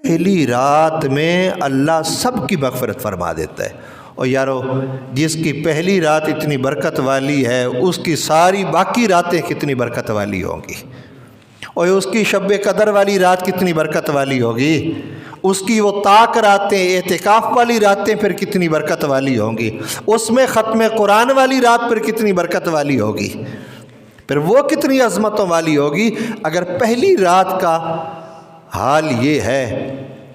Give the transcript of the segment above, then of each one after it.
پہلی رات میں اللہ سب کی مغفرت فرما دیتا ہے۔ اور یارو جس کی پہلی رات اتنی برکت والی ہے اس کی ساری باقی راتیں کتنی برکت والی ہوں گی، اور اس کی شب قدر والی رات کتنی برکت والی ہوگی، اس کی وہ طاق راتیں، اعتکاف والی راتیں پھر کتنی برکت والی ہوں گی، اس میں ختم قرآن والی رات پھر کتنی برکت والی ہوگی، پھر وہ کتنی عظمتوں والی ہوگی۔ اگر پہلی رات کا حال یہ ہے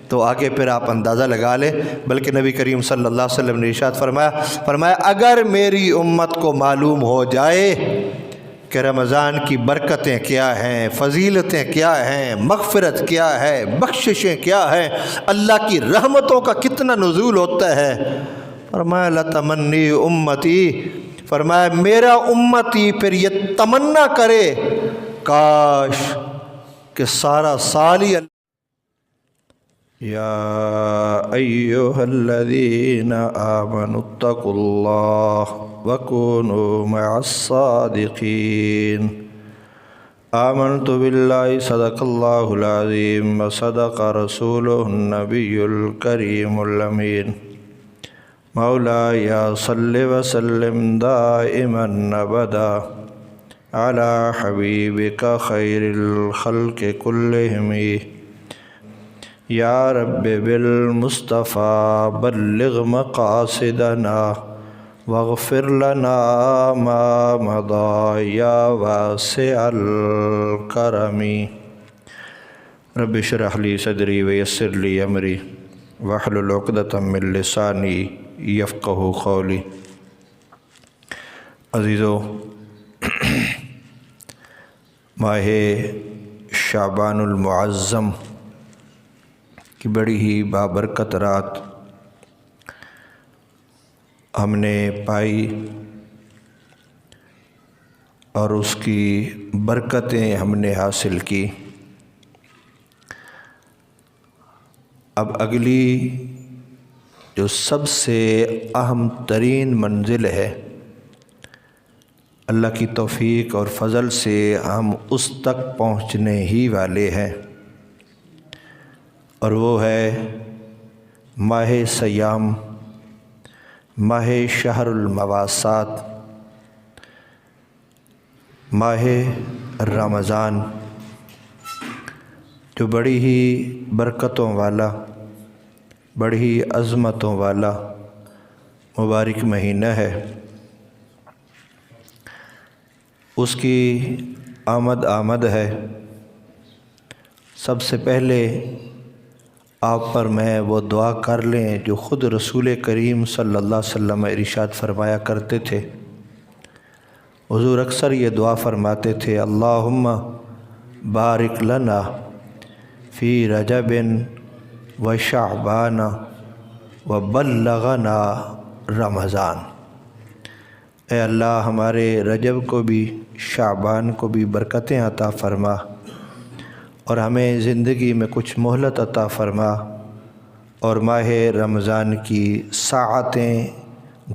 تو آگے پھر آپ اندازہ لگا لیں۔ بلکہ نبی کریم صلی اللہ علیہ وسلم نے ارشاد فرمایا اگر میری امت کو معلوم ہو جائے کہ رمضان کی برکتیں کیا ہیں، فضیلتیں کیا ہیں، مغفرت کیا ہے، بخششیں کیا ہیں، اللہ کی رحمتوں کا کتنا نزول ہوتا ہے، فرمایا لتمنی امتی، فرمایا میرا امتی پھر یہ تمنا کرے کاش کہ سارا سال ہی یا ایھا الذین آمنوا اتقوا اللہ وکونوا مع الصادقین۔ آمنت باللہ صدق اللہ العظیم وصدق رسولہ النبی الکریم الامین۔ مولاي صل وسلم دائما ابدا على حبيبك خير الخلق كلهم يا رب بالمصطفى بلغ مقاصدنا واغفر لنا ما مضى يا واسع الكرم۔ رب اشرح لي صدري ويسر لي امري واحلل عقدة من لساني یفقہ قولی۔ عزیزو، ماہ شعبان المعظم کی بڑی ہی بابرکت رات ہم نے پائی اور اس کی برکتیں ہم نے حاصل کی۔ اب اگلی جو سب سے اہم ترین منزل ہے، اللہ کی توفیق اور فضل سے ہم اس تک پہنچنے ہی والے ہیں، اور وہ ہے ماہ صیام، ماہ شہر المواسات، ماہ رمضان، جو بڑی ہی برکتوں والا، بڑی ہی عظمتوں والا مبارک مہینہ ہے۔ اس کی آمد ہے۔ سب سے پہلے آپ پر میں وہ دعا کر لیں جو خود رسول کریم صلی اللہ علیہ وسلم ارشاد فرمایا کرتے تھے۔ حضور اکثر یہ دعا فرماتے تھے، اللہم بارک لنا فی رجب و شعبان و بلغنا رمضان۔ اے اللہ ہمارے رجب کو بھی، شعبان کو بھی برکتیں عطا فرما، اور ہمیں زندگی میں کچھ مہلت عطا فرما، اور ماہ رمضان کی ساعتیں،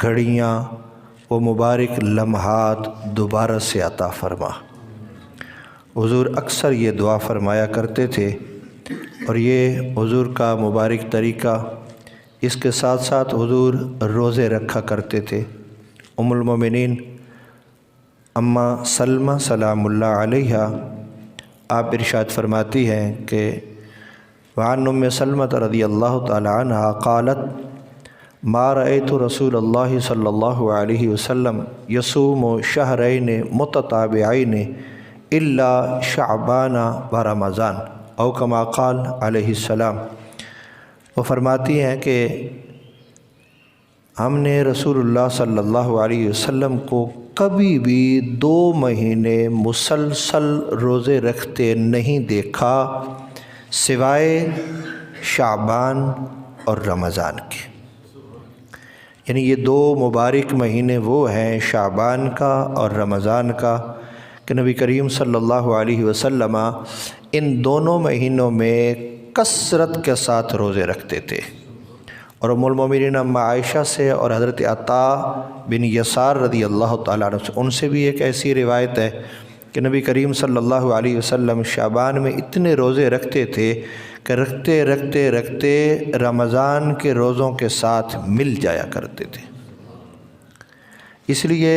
گھڑیاں، وہ مبارک لمحات دوبارہ سے عطا فرما۔ حضور اکثر یہ دعا فرمایا کرتے تھے، اور یہ حضور کا مبارک طریقہ۔ اس کے ساتھ ساتھ حضور روزے رکھا کرتے تھے۔ ام المومنین اماں سلمہ سلام اللہ علیہ آپ ارشاد فرماتی ہیں کہ وعن ام سلمہ رضی اللہ تعالی عنہ قالت ما رأیت رسول اللہ صلی اللہ علیہ وسلم یصوم شہرین متتابعین الا شعبان و رمضان او کما قال علیہ السلام۔ وہ فرماتی ہیں کہ ہم نے رسول اللہ صلی اللہ علیہ وسلم کو کبھی بھی 2 مہینے مسلسل روزے رکھتے نہیں دیکھا سوائے شعبان اور رمضان کے۔ یعنی یہ 2 مبارک مہینے وہ ہیں، شعبان کا اور رمضان کا، کہ نبی کریم صلی اللہ علیہ وسلم ان دونوں مہینوں میں کثرت کے ساتھ روزے رکھتے تھے۔ اور ام المومنین اماں عائشہ سے اور حضرت عطا بن یسار رضی اللہ تعالیٰ عنہ سے، ان سے بھی ایک ایسی روایت ہے کہ نبی کریم صلی اللہ علیہ وسلم شعبان میں اتنے روزے رکھتے تھے کہ رکھتے رکھتے رکھتے رمضان کے روزوں کے ساتھ مل جایا کرتے تھے۔ اس لیے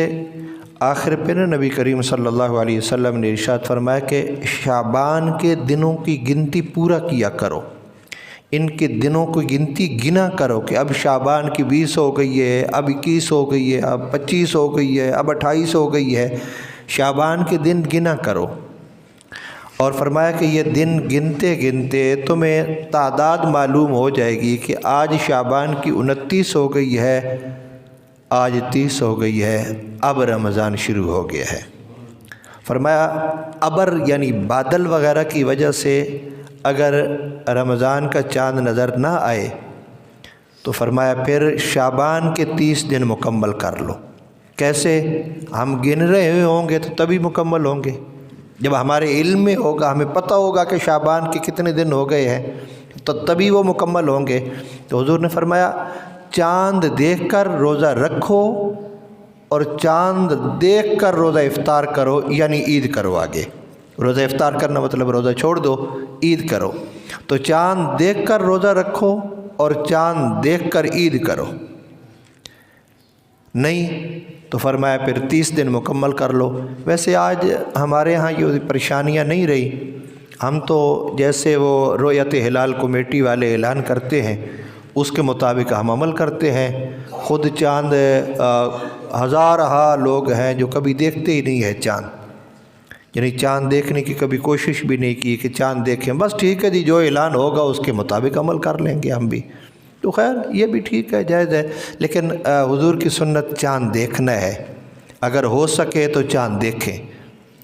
آخر پہ نبی کریم صلی اللہ علیہ وسلم نے ارشاد فرمایا کہ شعبان کے دنوں کی گنتی پورا کیا کرو، ان کے دنوں کی گنتی گنا کرو کہ اب شعبان کی 20 ہو گئی ہے، اب 21 ہو گئی ہے، اب 25 ہو گئی ہے، اب 28 ہو گئی ہے، شعبان کے دن گنا کرو۔ اور فرمایا کہ یہ دن گنتے گنتے تمہیں تعداد معلوم ہو جائے گی کہ آج شعبان کی 29 ہو گئی ہے، آج 30 ہو گئی ہے، اب رمضان شروع ہو گیا ہے۔ فرمایا ابر یعنی بادل وغیرہ کی وجہ سے اگر رمضان کا چاند نظر نہ آئے تو فرمایا پھر شعبان کے 30 دن مکمل کر لو۔ کیسے؟ ہم گن رہے ہوئے ہوں گے تو تبھی مکمل ہوں گے، جب ہمارے علم میں ہوگا، ہمیں پتہ ہوگا کہ شعبان کے کتنے دن ہو گئے ہیں تو تبھی وہ مکمل ہوں گے۔ تو حضور نے فرمایا چاند دیکھ کر روزہ رکھو اور چاند دیکھ کر روزہ افطار کرو، یعنی عید کرو۔ آگے روزہ افطار کرنا مطلب روزہ چھوڑ دو، عید کرو۔ تو چاند دیکھ کر روزہ رکھو اور چاند دیکھ کر عید کرو، نہیں تو فرمایا پھر 30 دن مکمل کر لو۔ ویسے آج ہمارے ہاں یہ پریشانیاں نہیں رہی، ہم تو جیسے وہ رؤیت ہلال کمیٹی والے اعلان کرتے ہیں اس کے مطابق ہم عمل کرتے ہیں۔ خود چاند ہزارہا لوگ ہیں جو کبھی دیکھتے ہی نہیں ہے چاند، یعنی چاند دیکھنے کی کبھی کوشش بھی نہیں کی کہ چاند دیکھیں، بس ٹھیک ہے جی جو اعلان ہوگا اس کے مطابق عمل کر لیں گے ہم بھی، تو خیر یہ بھی ٹھیک ہے، جائز ہے۔ لیکن حضور کی سنت چاند دیکھنا ہے، اگر ہو سکے تو چاند دیکھیں،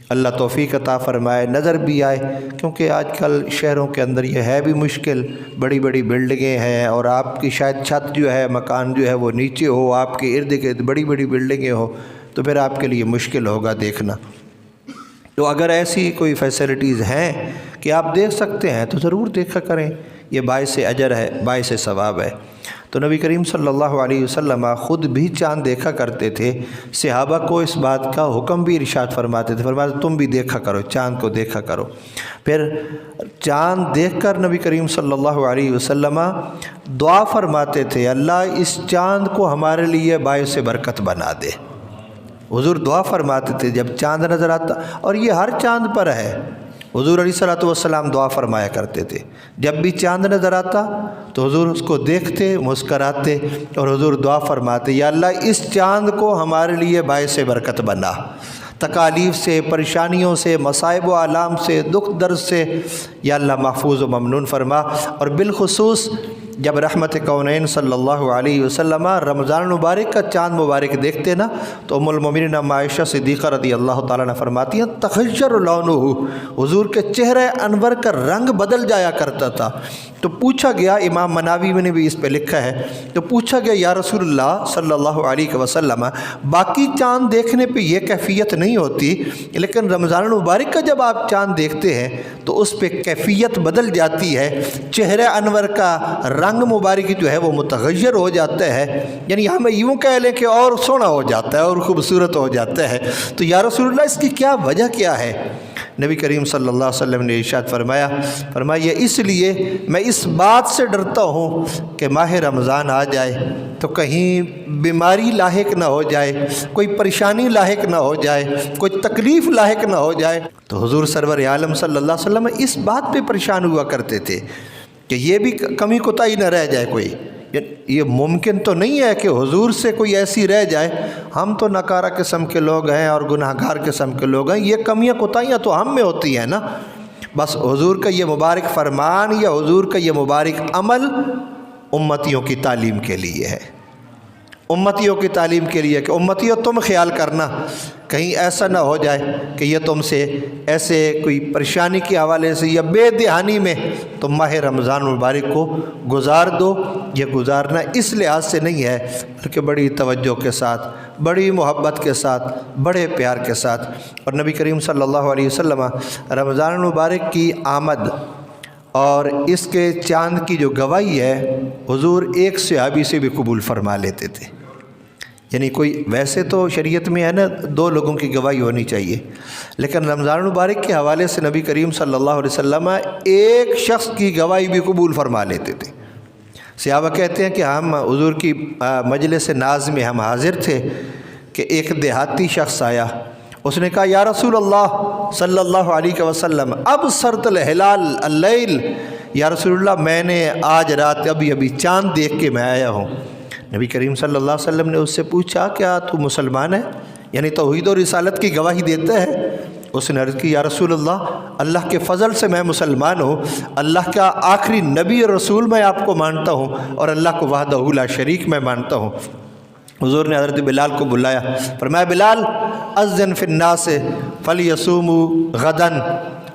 اللہ توفیق عطا فرمائے، نظر بھی آئے، کیونکہ آج کل شہروں کے اندر یہ ہے بھی مشکل، بڑی بڑی بلڈنگیں ہیں اور آپ کی شاید چھت جو ہے، مکان جو ہے وہ نیچے ہو، آپ کے ارد گرد بڑی بڑی بلڈنگیں ہو، تو پھر آپ کے لیے مشکل ہوگا دیکھنا۔ تو اگر ایسی کوئی فیسلٹیز ہیں کہ آپ دیکھ سکتے ہیں تو ضرور دیکھا کریں، یہ باعث اجر ہے، باعث ثواب ہے۔ تو نبی کریم صلی اللہ علیہ وسلم خود بھی چاند دیکھا کرتے تھے، صحابہ کو اس بات کا حکم بھی ارشاد فرماتے تھے، فرماتے تم بھی دیکھا کرو، چاند کو دیکھا کرو۔ پھر چاند دیکھ کر نبی کریم صلی اللہ علیہ وسلم دعا فرماتے تھے، اللہ اس چاند کو ہمارے لیے باعث برکت بنا دے۔ حضور دعا فرماتے تھے جب چاند نظر آتا، اور یہ ہر چاند پر ہے، حضور علیہ الصلوۃ والسلام دعا فرمایا کرتے تھے، جب بھی چاند نظر آتا تو حضور اس کو دیکھتے، مسکراتے اور حضور دعا فرماتے، یا اللہ اس چاند کو ہمارے لیے باعث برکت بنا، تکالیف سے، پریشانیوں سے، مصائب و آلام سے، دکھ درد سے یا اللہ محفوظ و ممنون فرما۔ اور بالخصوص جب رحمت کونین صلی اللہ علیہ وسلم رمضان المبارک کا چاند مبارک دیکھتے نا تو ام المومنین عائشہ صدیقہ رضی اللہ تعالیٰ عنہ فرماتی ہیں تغیر لونہ، حضور کے چہرے انور کا رنگ بدل جایا کرتا تھا۔ تو پوچھا گیا، امام مناوی نے بھی اس پہ لکھا ہے، تو پوچھا گیا یا رسول اللہ صلی اللہ علیہ وسلم باقی چاند دیکھنے پہ یہ کیفیت نہیں ہوتی، لیکن رمضان المبارک کا جب آپ چاند دیکھتے ہیں تو اس پہ کیفیت بدل جاتی ہے، چہرے انور کا رنگ مبارک جو ہے وہ متغیر ہو جاتا ہے، یعنی ہمیں یوں کہہ لیں کہ اور سونا ہو جاتا ہے اور خوبصورت ہو جاتا ہے۔ تو یا رسول اللہ اس کی کیا وجہ کیا ہے؟ نبی کریم صلی اللہ علیہ وسلم نے ارشاد فرمایا یہ اس لیے میں اس بات سے ڈرتا ہوں کہ ماہ رمضان آ جائے تو کہیں بیماری لاحق نہ ہو جائے، کوئی پریشانی لاحق نہ ہو جائے، کوئی تکلیف لاحق نہ ہو جائے۔ تو حضور سرور عالم صلی اللہ علیہ وسلم اس بات پہ پریشان ہوا کرتے تھے کہ یہ بھی کمی کوتاہی نہ رہ جائے کوئی۔ یہ ممکن تو نہیں ہے کہ حضور سے کوئی ایسی رہ جائے، ہم تو نکارہ قسم کے لوگ ہیں اور گناہ گار قسم کے لوگ ہیں، یہ کمیاں کوتاہیاں تو ہم میں ہوتی ہیں نا۔ بس حضور کا یہ مبارک فرمان یا حضور کا یہ مبارک عمل امتیوں کی تعلیم کے لیے ہے، امتیوں کی تعلیم کے لیے کہ امتیوں تم خیال کرنا کہیں ایسا نہ ہو جائے کہ یہ تم سے ایسے کوئی پریشانی کے حوالے سے یا بے دہانی میں تم ماہ رمضان مبارک کو گزار دو۔ یہ گزارنا اس لحاظ سے نہیں ہے بلکہ بڑی توجہ کے ساتھ، بڑی محبت کے ساتھ، بڑے پیار کے ساتھ۔ اور نبی کریم صلی اللہ علیہ وسلم رمضان المبارک کی آمد اور اس کے چاند کی جو گواہی ہے حضور ایک صحابی سے بھی قبول فرما لیتے تھے، یعنی کوئی ویسے تو شریعت میں ہے نا 2 لوگوں کی گواہی ہونی چاہیے، لیکن رمضان المبارک کے حوالے سے نبی کریم صلی اللہ علیہ وسلم ایک شخص کی گواہی بھی قبول فرما لیتے تھے۔ صحابہ کہتے ہیں کہ ہم حضور کی مجلس ناز میں ہم حاضر تھے کہ ایک دیہاتی شخص آیا، اس نے کہا یا رسول اللہ صلی اللہ علیہ وسلم ابصرت الہلال اللیل، یا رسول اللہ میں نے آج رات ابھی چاند دیکھ کے میں آیا ہوں۔ نبی کریم صلی اللہ علیہ وسلم نے اس سے پوچھا کیا تو مسلمان ہے، یعنی توحید و رسالت کی گواہی دیتا ہے؟ اس نے عرض کی یا رسول اللہ کے فضل سے میں مسلمان ہوں، اللہ کا آخری نبی اور رسول میں آپ کو مانتا ہوں اور اللہ کو وحدہ لا شریک میں مانتا ہوں۔ حضور نے حضرت بلال کو بلایا، فرمایا بلال اذن فی الناس فلیصوموا غدا،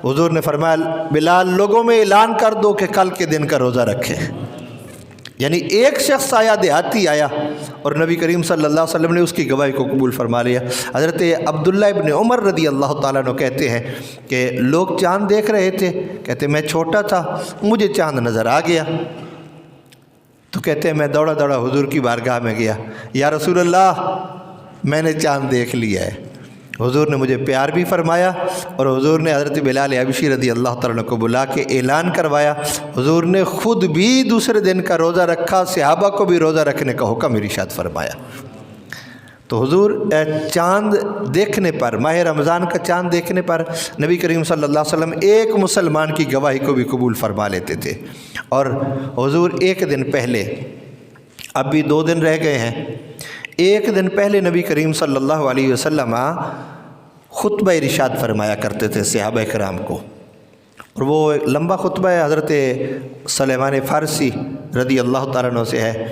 حضور نے فرمایا بلال لوگوں میں اعلان کر دو کہ کل کے دن کا روزہ رکھیں۔ یعنی ایک شخص آیا، دیہاتی آیا، اور نبی کریم صلی اللہ علیہ وسلم نے اس کی گواہی کو قبول فرما لیا۔ حضرت عبداللہ ابن عمر رضی اللہ تعالیٰ عنہ کہتے ہیں کہ لوگ چاند دیکھ رہے تھے، کہتے میں چھوٹا تھا، مجھے چاند نظر آ گیا، تو کہتے ہیں میں دوڑا دوڑا حضور کی بارگاہ میں گیا، یا رسول اللہ میں نے چاند دیکھ لیا ہے۔ حضور نے مجھے پیار بھی فرمایا اور حضور نے حضرت بلال حبشی رضی اللہ تعالیٰ عنہ کو بلا کے اعلان کروایا۔ حضور نے خود بھی دوسرے دن کا روزہ رکھا، صحابہ کو بھی روزہ رکھنے کا حکم ارشاد فرمایا۔ تو حضور چاند دیکھنے پر، ماہ رمضان کا چاند دیکھنے پر نبی کریم صلی اللہ علیہ وسلم ایک مسلمان کی گواہی کو بھی قبول فرما لیتے تھے۔ اور حضور ایک دن پہلے، اب بھی 2 دن رہ گئے ہیں، ایک دن پہلے نبی کریم صلی اللہ علیہ وسلم خطبہ ارشاد فرمایا کرتے تھے صحابہ کرام کو، اور وہ لمبا خطبہ ہے، حضرت سلیمان فارسی رضی اللہ تعالیٰ عنہ سے ہے۔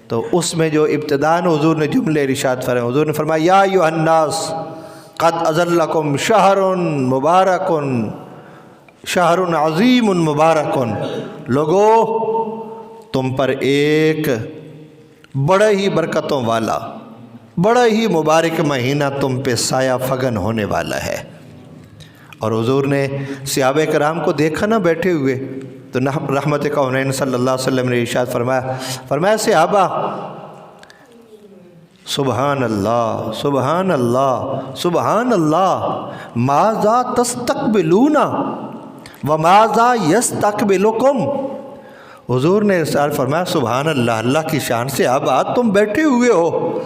تو اس میں جو ابتداءً حضور نے جملے ارشاد فرمائے، حضور نے فرمایا یا ایھا الناس قد اظلکم شہر مبارک شہر عظیم مبارک، لوگو تم پر ایک بڑا ہی برکتوں والا، بڑا ہی مبارک مہینہ تم پہ سایہ فگن ہونے والا ہے۔ اور حضور نے صحابہ کرام کو دیکھا نا بیٹھے ہوئے، تو رحمت کونین صلی اللہ علیہ وسلم نے ارشاد فرمایا صحابہ سبحان اللہ سبحان اللہ سبحان اللہ، ماذا تستقبلون وماذا یستقبلکم۔ حضور نے ارشاد فرمایا سبحان اللہ، اللہ کی شان سے صحابہ تم بیٹھے ہوئے ہو،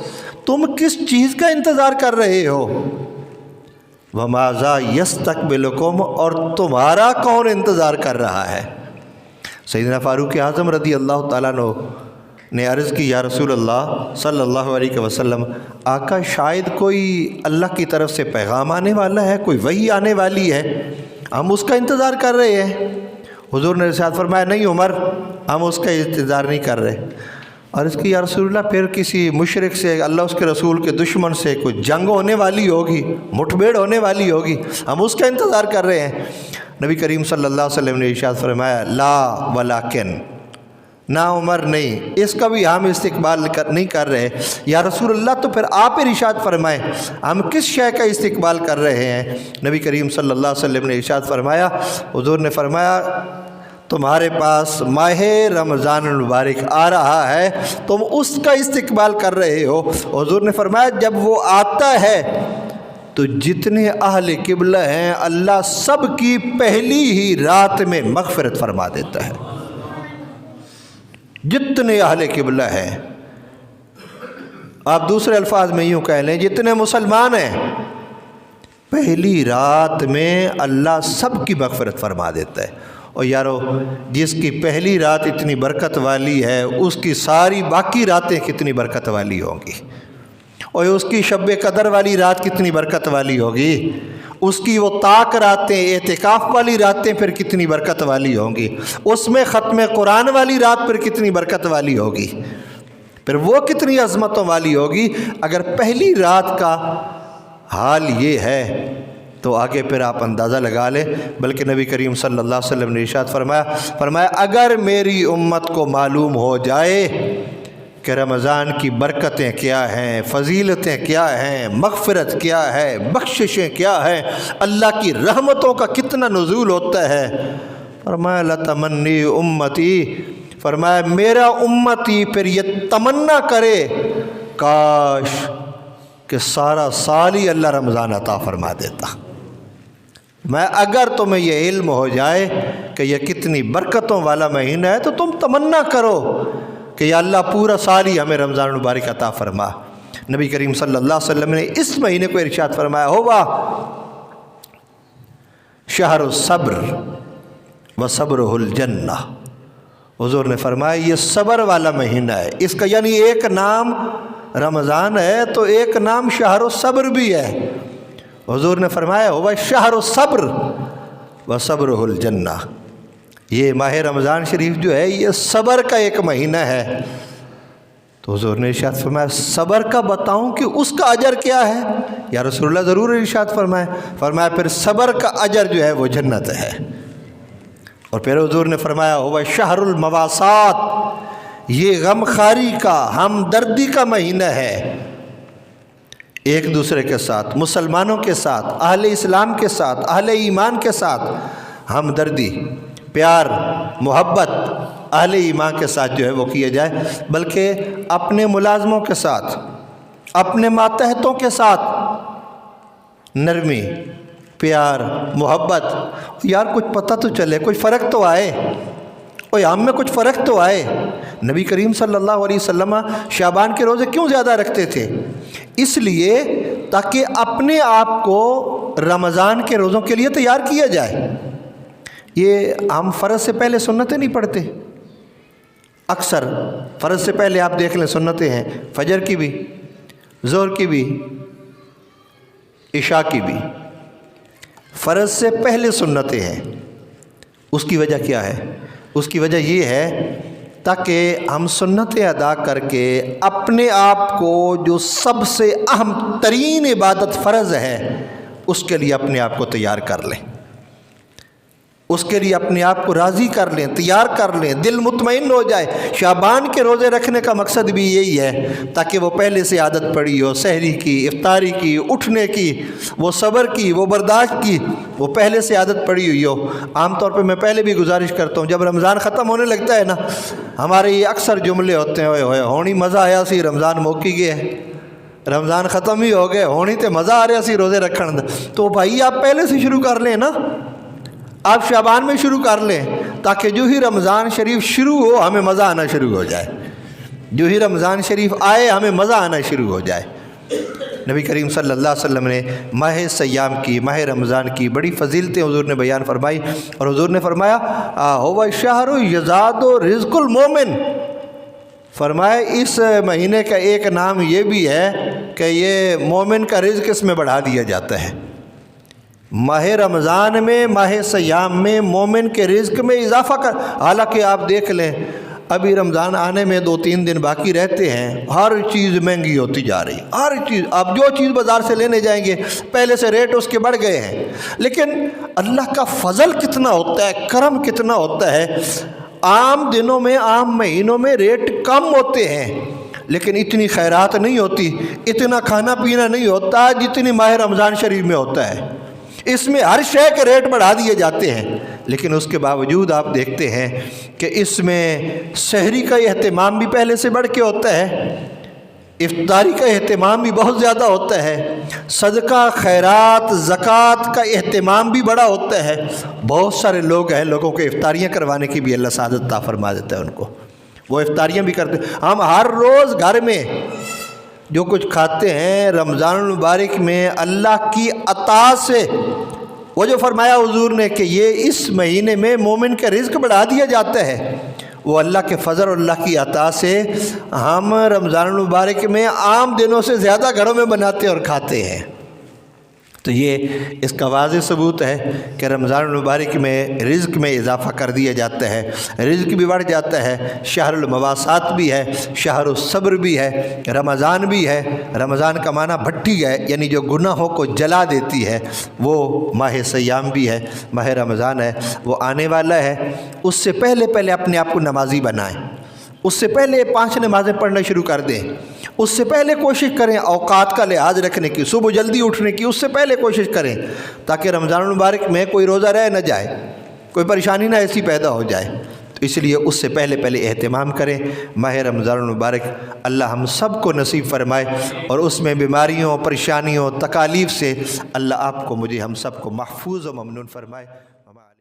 تم کس چیز کا انتظار کر رہے ہو؟ وَمَاذَا يَسْتَقْبِلُكُمْ، اور تمہارا کون انتظار کر رہا ہے؟ سیدنا فاروق اعظم رضی اللہ تعالیٰ عنہ نے عرض کی یا رسول اللہ صلی اللہ علیہ وسلم، آقا شاید کوئی اللہ کی طرف سے پیغام آنے والا ہے، کوئی وحی آنے والی ہے، ہم اس کا انتظار کر رہے ہیں۔ حضور نے ارشاد فرمایا نہیں عمر، ہم اس کا انتظار نہیں کر رہے۔ اور اس کی یا رسول اللہ پھر کسی مشرک سے، اللہ اس کے رسول کے دشمن سے کوئی جنگ ہونے والی ہوگی، مٹبھیڑ ہونے والی ہوگی، ہم اس کا انتظار کر رہے ہیں۔ نبی کریم صلی اللہ علیہ وسلم نے ارشاد فرمایا لا ولیکن، نہ عمر نہیں، اس کا بھی ہم استقبال نہیں کر رہے۔ یا رسول اللہ تو پھر آپ ارشاد فرمائیں ہم کس شے کا استقبال کر رہے ہیں؟ نبی کریم صلی اللہ علیہ وسلم نے ارشاد فرمایا، حضور نے فرمایا تمہارے پاس ماہ رمضان المبارک آ رہا ہے، تم اس کا استقبال کر رہے ہو۔ حضور نے فرمایا جب وہ آتا ہے تو جتنے اہل قبلہ ہیں اللہ سب کی پہلی ہی رات میں مغفرت فرما دیتا ہے، جتنے اہل قبلہ ہیں۔ آپ دوسرے الفاظ میں یوں کہہ لیں جتنے مسلمان ہیں، پہلی رات میں اللہ سب کی مغفرت فرما دیتا ہے۔ اور یارو جس کی پہلی رات اتنی برکت والی ہے، اس کی ساری باقی راتیں کتنی برکت والی ہوں گی، اور اس کی شب قدر والی رات کتنی برکت والی ہوگی، اس کی وہ طاق راتیں، اعتکاف والی راتیں پھر کتنی برکت والی ہوں گی، اس میں ختم قرآن والی رات پھر کتنی برکت والی ہوگی، پھر وہ کتنی عظمتوں والی ہوگی۔ اگر پہلی رات کا حال یہ ہے تو آگے پھر آپ اندازہ لگا لیں۔ بلکہ نبی کریم صلی اللہ علیہ وسلم نے ارشاد فرمایا اگر میری امت کو معلوم ہو جائے کہ رمضان کی برکتیں کیا ہیں، فضیلتیں کیا ہیں، مغفرت کیا ہے، بخششیں کیا ہیں، اللہ کی رحمتوں کا کتنا نزول ہوتا ہے، فرمایا لتمنی امتی، فرمایا میرا امتی پھر یہ تمنا کرے کاش کہ سارا سال ہی اللہ رمضان عطا فرما دیتا۔ میں اگر تمہیں یہ علم ہو جائے کہ یہ کتنی برکتوں والا مہینہ ہے تو تم تمنا کرو کہ یا اللہ پورا سال ہی ہمیں رمضان المبارک عطا فرما۔ نبی کریم صلی اللہ علیہ وسلم نے اس مہینے کو ارشاد فرمایا، ہوا شہر الصبر وصبرہ الجنہ۔ حضور نے فرمایا یہ صبر والا مہینہ ہے، اس کا یعنی ایک نام رمضان ہے تو ایک نام شہر الصبر بھی ہے۔ حضور نے فرمایا ہوا شہر الصبر وصبرہ الجنہ، یہ ماہ رمضان شریف جو ہے یہ صبر کا ایک مہینہ ہے۔ تو حضور نے ارشاد فرمایا صبر کا بتاؤں کہ اس کا اجر کیا ہے؟ یا رسول اللہ ضرور ارشاد فرمایا پھر صبر کا اجر جو ہے وہ جنت ہے۔ اور پھر حضور نے فرمایا ہوا شہر المواسات، یہ غم خاری کا ہمدردی کا مہینہ ہے، ایک دوسرے کے ساتھ، مسلمانوں کے ساتھ، اہل اسلام کے ساتھ، اہل ایمان کے ساتھ ہمدردی، پیار، محبت اہل ایمان کے ساتھ جو ہے وہ کیا جائے، بلکہ اپنے ملازموں کے ساتھ، اپنے ماتحتوں کے ساتھ نرمی، پیار، محبت۔ یار کچھ پتہ تو چلے، کچھ فرق تو آئے، اور ہم میں کچھ فرق تو آئے۔ نبی کریم صلی اللہ علیہ وسلم شعبان کے روزے کیوں زیادہ رکھتے تھے؟ اس لیے تاکہ اپنے آپ کو رمضان کے روزوں کے لیے تیار کیا جائے۔ یہ ہم فرض سے پہلے سنتیں نہیں پڑھتے، اکثر فرض سے پہلے آپ دیکھ لیں سنتیں ہیں، فجر کی بھی، ظہر کی بھی، عشاء کی بھی، فرض سے پہلے سنتیں ہیں۔ اس کی وجہ کیا ہے؟ اس کی وجہ یہ ہے تاکہ ہم سنتیں ادا کر کے اپنے آپ کو جو سب سے اہم ترین عبادت فرض ہے اس کے لیے اپنے آپ کو تیار کر لیں، اس کے لیے اپنے آپ کو راضی کر لیں، تیار کر لیں، دل مطمئن ہو جائے۔ شعبان کے روزے رکھنے کا مقصد بھی یہی ہے تاکہ وہ پہلے سے عادت پڑی ہو، سحری کی، افطاری کی، اٹھنے کی، وہ صبر کی، وہ برداشت کی، وہ پہلے سے عادت پڑی ہوئی ہو۔ عام طور پہ میں پہلے بھی گزارش کرتا ہوں، جب رمضان ختم ہونے لگتا ہے نا، ہمارے یہ اکثر جملے ہوتے ہیں، ہوئے ہونی مزہ آیا سی رمضان موکی گئے، رمضان ختم ہی ہو گئے، ہونی تے مزہ آ رہا سی روزے رکھن دا۔ تو بھائی آپ پہلے سے شروع کر لیں نا، آپ شعبان میں شروع کر لیں تاکہ جو ہی رمضان شریف شروع ہو ہمیں مزہ آنا شروع ہو جائے، جو ہی رمضان شریف آئے ہمیں مزہ آنا شروع ہو جائے۔ نبی کریم صلی اللہ علیہ وسلم نے ماہ سیام کی، ماہ رمضان کی بڑی فضیلتیں حضور نے بیان فرمائی، اور حضور نے فرمایا ہوا شہر یزاد رزق المومن، فرمایا اس مہینے کا ایک نام یہ بھی ہے کہ یہ مومن کا رزق اس میں بڑھا دیا جاتا ہے۔ ماہ رمضان میں، ماہ سیام میں مومن کے رزق میں اضافہ کر، حالانکہ آپ دیکھ لیں ابھی رمضان آنے میں 2-3 دن باقی رہتے ہیں، ہر چیز مہنگی ہوتی جا رہی، ہر چیز، آپ جو چیز بازار سے لینے جائیں گے پہلے سے ریٹ اس کے بڑھ گئے ہیں، لیکن اللہ کا فضل کتنا ہوتا ہے، کرم کتنا ہوتا ہے۔ عام دنوں میں، عام مہینوں میں ریٹ کم ہوتے ہیں، لیکن اتنی خیرات نہیں ہوتی، اتنا کھانا پینا نہیں ہوتا جتنی ماہ رمضان شریف میں ہوتا ہے۔ اس میں ہر شے کے ریٹ بڑھا دیے جاتے ہیں، لیکن اس کے باوجود آپ دیکھتے ہیں کہ اس میں سحری کا اہتمام بھی پہلے سے بڑھ کے ہوتا ہے، افطاری کا اہتمام بھی بہت زیادہ ہوتا ہے، صدقہ، خیرات، زکوٰۃ کا اہتمام بھی بڑا ہوتا ہے۔ بہت سارے لوگ ہیں، لوگوں کو افطاریاں کروانے کی بھی اللہ سعادت عطا فرما دیتا ہے ان کو، وہ افطاریاں بھی کرتے ہیں۔ ہم ہر روز گھر میں جو کچھ کھاتے ہیں رمضان المبارک میں اللہ کی عطا سے، وہ جو فرمایا حضور نے کہ یہ اس مہینے میں مومن کا رزق بڑھا دیا جاتا ہے، وہ اللہ کے فضل اور اللہ کی عطا سے ہم رمضان المبارک میں عام دنوں سے زیادہ گھروں میں بناتے اور کھاتے ہیں۔ تو یہ اس کا واضح ثبوت ہے کہ رمضان المبارک میں رزق میں اضافہ کر دیا جاتا ہے، رزق بھی بڑھ جاتا ہے، شہر المواسات بھی ہے، شہر الصبر بھی ہے، رمضان بھی ہے۔ رمضان کا معنی بھٹی ہے، یعنی جو گناہوں کو جلا دیتی ہے، وہ ماہ سیام بھی ہے، ماہ رمضان ہے، وہ آنے والا ہے۔ اس سے پہلے اپنے آپ کو نمازی بنائیں، اس سے پہلے 5 نمازیں پڑھنا شروع کر دیں، اس سے پہلے کوشش کریں اوقات کا لحاظ رکھنے کی، صبح جلدی اٹھنے کی، اس سے پہلے کوشش کریں تاکہ رمضان المبارک میں کوئی روزہ رہ نہ جائے، کوئی پریشانی نہ ایسی پیدا ہو جائے۔ تو اس لیے اس سے پہلے اہتمام کریں۔ ماہ رمضان المبارک اللہ ہم سب کو نصیب فرمائے، اور اس میں بیماریوں، پریشانیوں، تکالیف سے اللہ آپ کو، مجھے، ہم سب کو محفوظ و ممنون فرمائے۔